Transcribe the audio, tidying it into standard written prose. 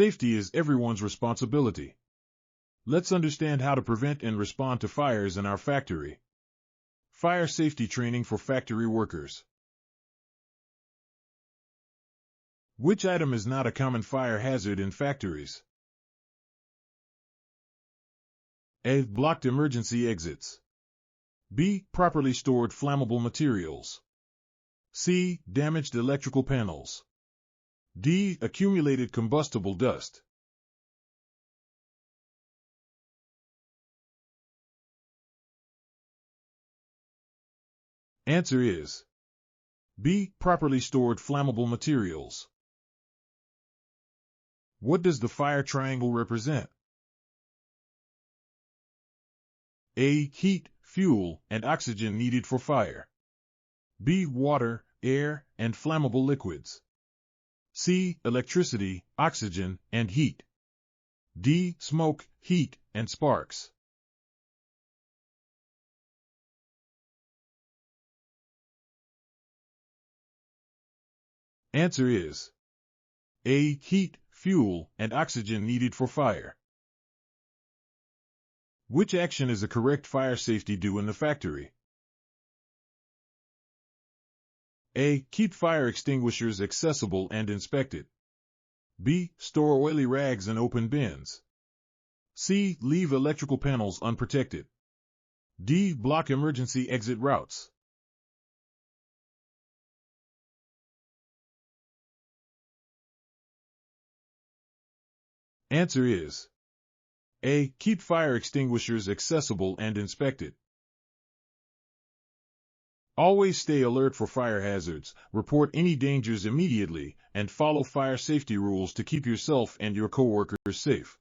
Safety is everyone's responsibility. Let's understand how to prevent and respond to fires in our factory. Fire safety training for factory workers. Which item is not a common fire hazard in factories? A. Blocked emergency exits. B. Properly stored flammable materials. C. Damaged electrical panels. D. Accumulated combustible dust. Answer is B. Properly stored flammable materials. What does the fire triangle represent? A. Heat, fuel, and oxygen needed for fire. B. Water, air, and flammable liquids. C. Electricity, oxygen, and heat. D. Smoke, heat, and sparks. Answer is A. Heat, fuel, and oxygen needed for fire. Which action is a correct fire safety do in the factory? A. Keep fire extinguishers accessible and inspected. B. Store oily rags in open bins. C. Leave electrical panels unprotected. D. Block emergency exit routes. Answer is A. Keep fire extinguishers accessible and inspected. Always stay alert for fire hazards, report any dangers immediately, and follow fire safety rules to keep yourself and your coworkers safe.